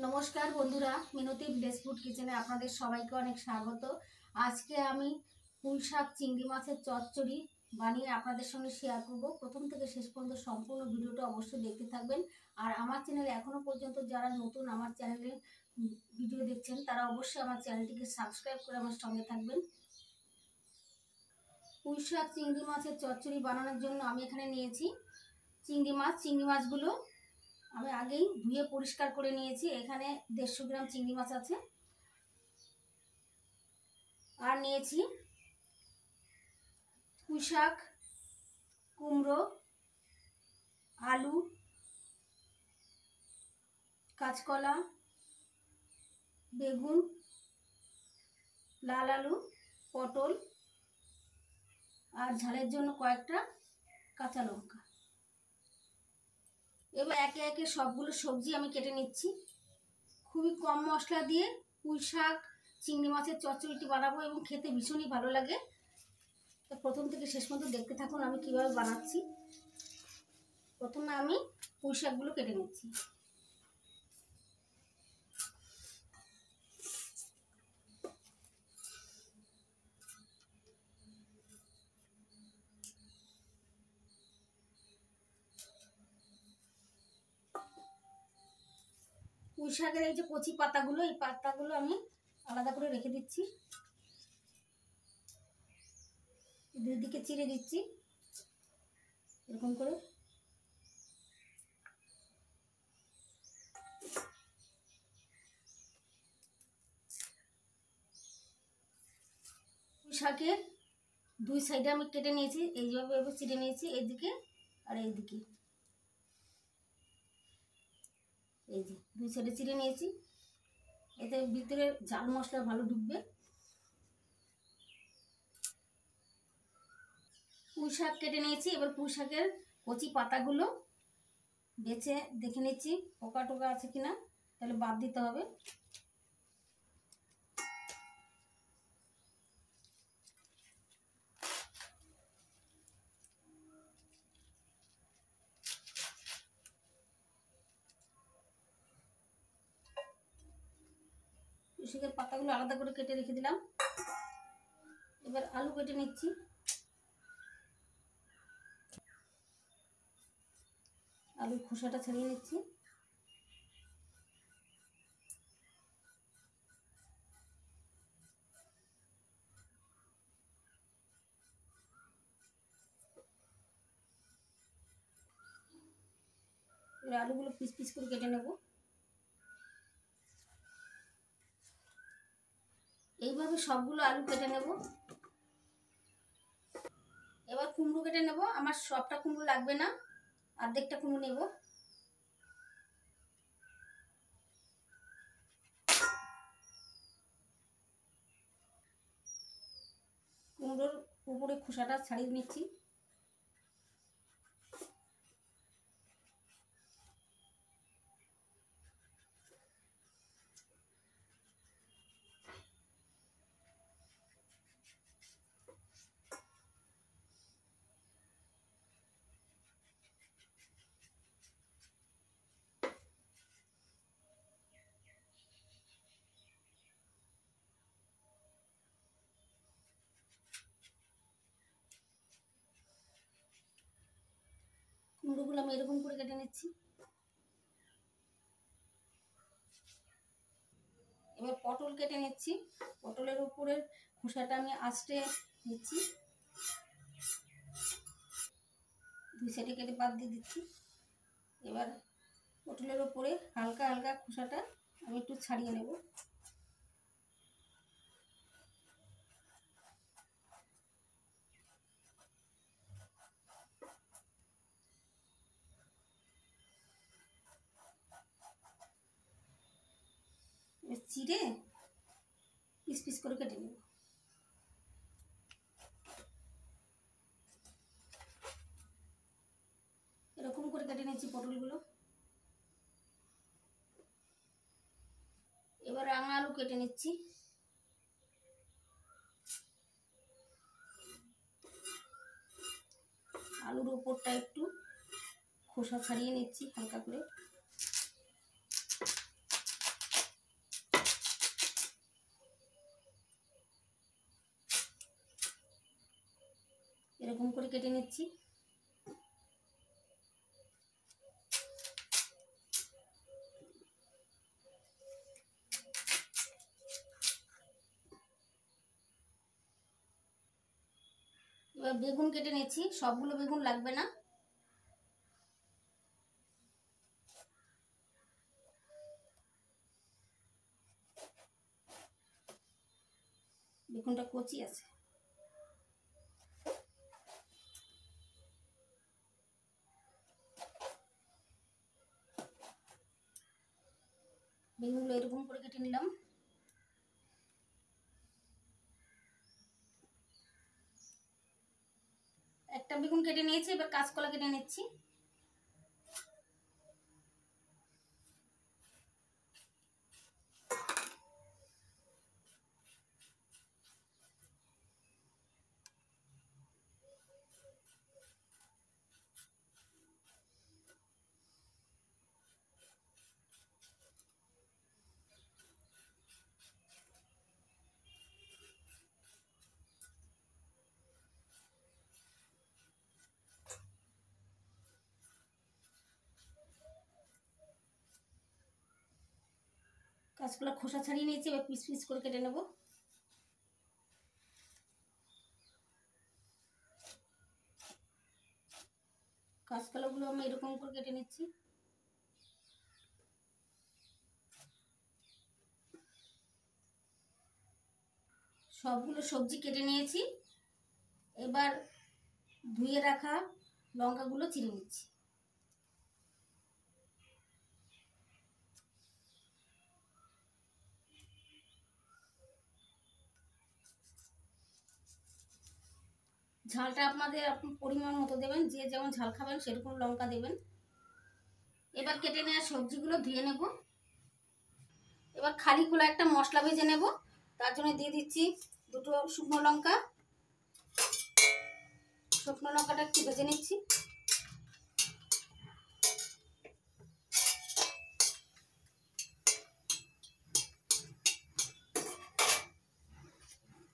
নমস্কার বন্ধুরা, মিনতি village food কিচেনে আপনাদের সবাইকে অনেক স্বাগত। আজকে আমি পুঁইশাক চিংড়ি মাছের চচ্চড়ি বানিয়ে আপনাদের সঙ্গে শেয়ার করব। প্রথম থেকে শেষ পর্যন্ত সম্পূর্ণ ভিডিওটা অবশ্যই দেখতে থাকবেন। আর আমার চ্যানেলে এখনও পর্যন্ত যারা নতুন আমার চ্যানেলে ভিডিও দেখছেন তারা অবশ্যই আমার চ্যানেলটিকে সাবস্ক্রাইব করে আমার সঙ্গে থাকবেন। পুঁইশাক চিংড়ি মাছের চচ্চড়ি বানানোর জন্য আমি এখানে নিয়েছি চিংড়ি মাছগুলো আমি আগেই ধুয়ে পরিষ্কার করে নিয়েছি। এখানে 150 গ্রাম চিংড়ি মাছ আছে। আর নিয়েছি পুঁইশাক, কুমড়ো, আলু, কাঁচকলা, বেগুন, লাল আলু, পটল আর ঝালের জন্য কয়েকটা কাঁচা লঙ্কা। এবার একে একে সবগুলো সবজি আমি কেটে নিচ্ছি। খুবই কম মশলা দিয়ে পুঁইশাক চিংড়ি মাছের চচ্চড়িটি বানাবো এবং খেতে ভীষণই ভালো লাগে। তো প্রথম থেকে শেষ পর্যন্ত দেখতে থাকুন আমি কিভাবে বানাচ্ছি। প্রথমে আমি পুঁইশাকগুলো কেটে নিচ্ছি। পুঁইশাকের এই যে কচি পাতাগুলো, এই পাতাগুলো আমি আলাদা করে রেখে দিচ্ছি। দুই দিকে চিড়ে দিচ্ছি এরকম করে। পুঁইশাকের দুই সাইডে আমি কেটে নিয়েছি, এইভাবে এভাবে চিড়ে নিয়েছি, এইদিকে আর এইদিকে। এই যে দুই সাইডে চিড়ে নিয়েছি, এতে ভিতরে ঝাল মশলা ভালো ঢুকবে। পুঁইশাক কেটে নিয়েছি। এবার পুঁইশাকের কচি পাতাগুলো বেছে দেখে নিচ্ছি পোকা টোকা আছে কিনা, তাহলে বাদ দিতে হবে। পুঁইশাকের পাতাগুলো আলাদা করে কেটে রেখে দিলাম। এবার আলু কেটে নিচ্ছি। আলুর খোসাটা ছাড়িয়ে নিচ্ছি। এবার আলুগুলো পিস পিস করে কেটে নেব। এইভাবে সবগুলো আলু কেটে নেব। এবার কুমড়ো কেটে নেব। আমার সবটা কুমড়ো লাগবে না, অর্ধেকটা কুমড়ো নেব। কুমড়োর উপরে খোসাটা ছাড়িয়ে নিচ্ছি। কুমড়োগুলো আমি এরকম করে কেটে নিচ্ছি। এবার পটল কেটে নিচ্ছি। পটলের উপরের খোসাটা আমি আস্তে নিচ্ছি, দুই সাইডে কেটে বাদ দিয়ে দিচ্ছি। এবার পটলের উপরে হালকা হালকা খোসাটা আমি একটু ছাড়িয়ে নেব। চিড়ে পিস পিস করে কেটে নেব। এরকম করে কেটে নিচ্ছি পটলগুলো। এবার রাঙা আলু কেটে নিচ্ছি। আলুর উপরটা একটু খোসা ছাড়িয়ে নিচ্ছি হালকা করে। কেটে নিচ্ছি। এবার বেগুন কেটে নিচ্ছি, সবগুলো বেগুন লাগবে না। বেগুনটা কচি আছে। বেগুনগুলো এরকম করে কেটে নিলাম। একটা বেগুন কেটে নিয়েছি, এবার কাঁচকলা কেটে নিচ্ছি। কাঁচকলা খোসা ছাড়িয়ে নিয়েছি, এবার পিস পিস করে কেটে নেব। কাঁচকলাগুলো আমি এরকম করে কেটে নিচ্ছি। সবগুলো সবজি কেটে নিয়েছি, এবার ধুয়ে রাখা লঙ্কাগুলো চিড়ে নিচ্ছি। ঝালটা আপনাদের পরিমাণ মতো দেবেন, যে যেমন ঝাল খাবেন সেরকম লঙ্কা দেবেন। এবার কেটে নেওয়া সবজিগুলো ধুয়ে নেব। এবার খালি খোলা একটা মশলা ভেজে নেব। তার জন্য দিয়ে দিচ্ছি দুটো শুকনো লঙ্কা। শুকনো লঙ্কাটা একটু ভেজে নিচ্ছি।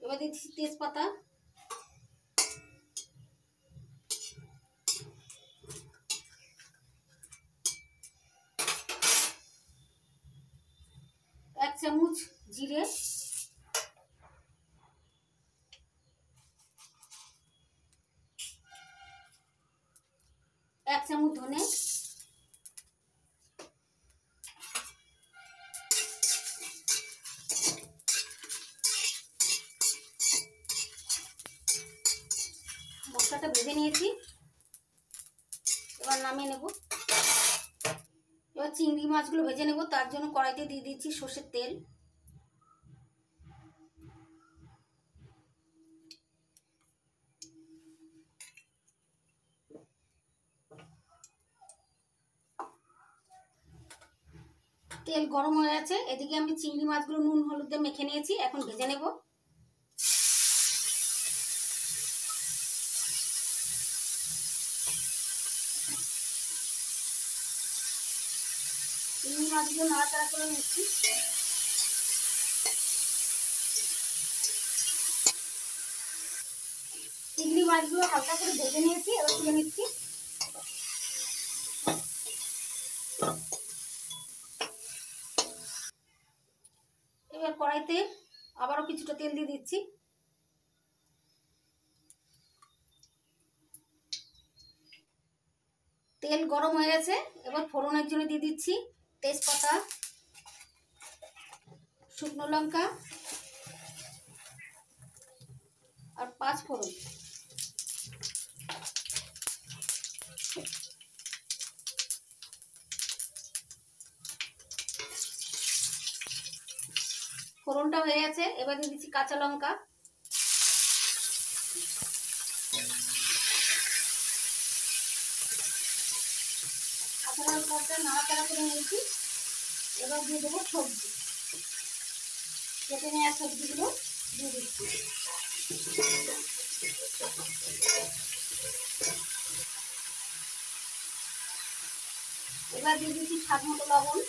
এবার দিচ্ছি তেজপাতা, এক চামচ জিরে, এক চামচ ধনে, মশলাটা ভেজে নিয়েছি, এবার নামিয়ে নেব। এবার চিংড়ি মাছগুলো ভেজে নেব। তার জন্য কড়াইতে দিয়ে দিচ্ছি সর্ষের তেল। তেল গরম হয়ে গেছে, এদিকে আমি চিংড়ি মাছগুলো নুন হলুদ দিয়ে মেখে নিয়েছি, এখন ভেজে নেব। চিংড়ি মাছগুলো নাড়াচাড়া করে নিচ্ছি। চিংড়ি মাছগুলো হালকা করে ভেজে নিয়েছি, এবার তুলে নিচ্ছি। এবার কড়াইতে আবারও কিছুটা তেল দিয়ে দিচ্ছি। তেল গরম হয়ে গেছে, এবার ফোড়নের জন্য দিয়ে দিচ্ছি তেজপাতা, শুকনো লঙ্কা আর 5 ফোড়ন। ফোড়নটা হয়ে গেছে, এবার দিয়ে দিচ্ছি কাঁচা লঙ্কা। কাঁচা লঙ্কাটা নাড়াচাড়া করে নিয়েছি, এবার দিয়ে দেবো সবজি। কেটে নেওয়া সবজিগুলো দিয়ে দিচ্ছি। এবার দিয়ে দিচ্ছি স্বাদ মতো লবণ।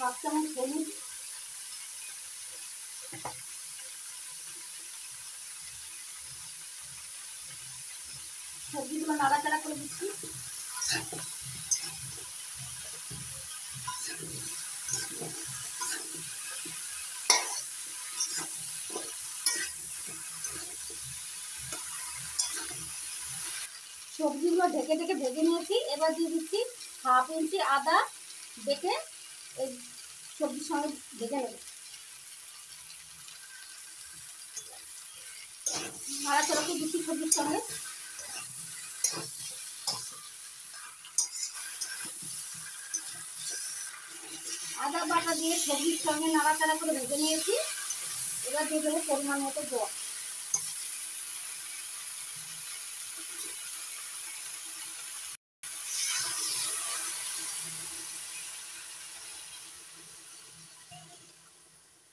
হাফ চামচ হলুদ, সবজিগুলো নাড়াচাড়া করে দিচ্ছি। সবজিগুলো ঢেকে ঢেকে ভেজে নিয়েছি। এবার দিয়ে দিচ্ছি হাফ ইঞ্চি আদা বেটে এই সবজির সঙ্গে ভেজে নেব। নাড়াচাড়া করে দিচ্ছি সবজির সঙ্গে। আদা বাটা দিয়ে সবজির সঙ্গে নাড়াচাড়া করে ভেজে নিয়েছি। এবার দিয়ে দেবো পরিমাণ মতো জল।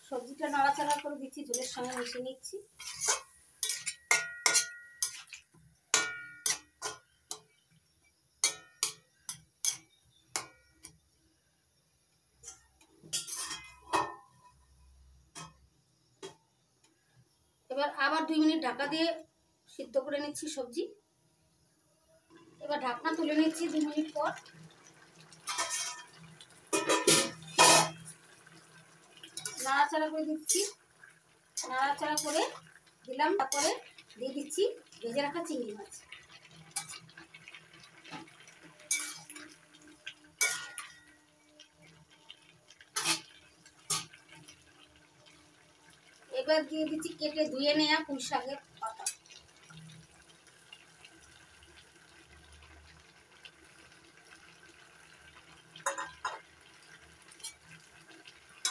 সবজিটা নাড়াচাড়া করে দিচ্ছি, ঝোলের সঙ্গে মিশিয়ে নিচ্ছি। এবার আবার 2 মিনিট ঢাকা দিয়ে সিদ্ধ করে নিচ্ছি সবজি। এবার ঢাকনা তুলে নিচ্ছি 2 মিনিট পর। নাড়াচাড়া করে দিচ্ছি। নাড়াচাড়া করে দিলাম, তারপরে দিয়ে দিচ্ছি ভেজে রাখা চিংড়ি মাছ। এবার দিয়ে দিচ্ছি কেটে ধুয়ে নেওয়া পুঁই শাকের পাতা।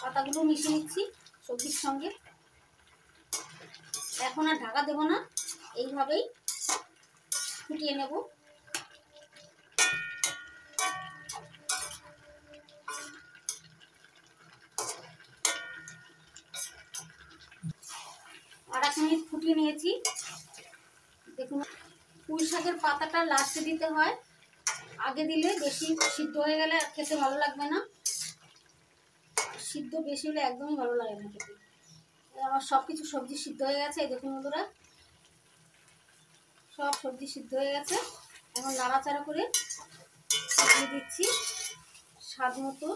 পাতাগুলো মিশিয়ে নিচ্ছি সবজির সঙ্গে। এখন আর ঢাকা দেবো না, এইভাবেই ফুটিয়ে নেব। আর 1 মিনিট ফুটিয়ে নিয়েছি। দেখুন, পুঁই শাকের পাতাটা লাস্টে দিতে হয়, আগে দিলে বেশি সিদ্ধ হয়ে গেলে খেতে ভালো লাগবে না। সিদ্ধ বেশি হলে একদমই ভালো লাগে না খেতে। আমার সব কিছু সবজি সিদ্ধ হয়ে গেছে। এই দেখুন বন্ধুরা, সব সবজি সিদ্ধ হয়ে গেছে। এখন নাড়াচাড়া করে দিয়ে দিচ্ছি স্বাদ মতো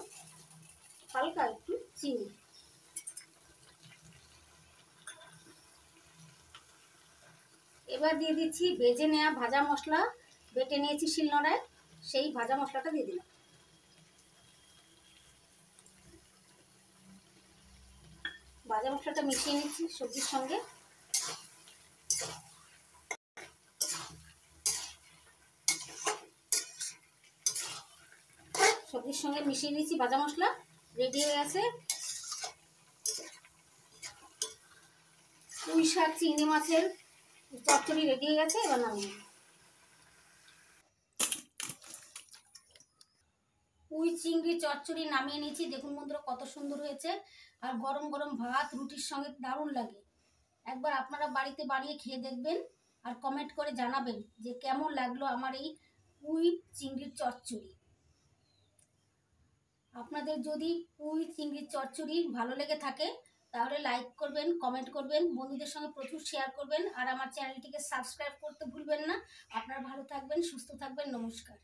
হালকা একটু চিনি। এবার দিয়ে দিচ্ছি ভেজে নেওয়া ভাজা মশলা, বেটে নিয়েছি শিলনোড়ায়, সেই ভাজা মশলাটা দিয়ে দিলাম। ভাজা মশলাটা মিশিয়ে নিচ্ছি সবজির সঙ্গে। সবজির সঙ্গে মিশিয়ে নিচ্ছি ভাজা মশলা। রেডি হয়ে গেছে পুঁই শাক চিংড়ি মাছের চচ্চড়ি, রেডি হয়ে গেছে। এবার নামিয়ে পুঁই চিংড়ি চচ্চড়ি নামিয়ে নিয়েছি। দেখুন বন্ধুরা কত সুন্দর হয়েছে, আর গরম গরম ভাত রুটির সঙ্গে দারুণ লাগে। একবার আপনারা বাড়িতে বানিয়ে খেয়ে দেখবেন আর কমেন্ট করে জানাবেন যে কেমন লাগলো আমার এই পুঁই চিংড়ির চচ্চড়ি। আপনাদের যদি পুঁই চিংড়ির চচ্চড়ি ভালো লেগে থাকে তাহলে লাইক করবেন, কমেন্ট করবেন, বন্ধুদের সঙ্গে প্রচুর শেয়ার করবেন, আর আমার চ্যানেলটিকে সাবস্ক্রাইব করতে ভুলবেন না। আপনারা ভালো থাকবেন, সুস্থ থাকবেন। নমস্কার।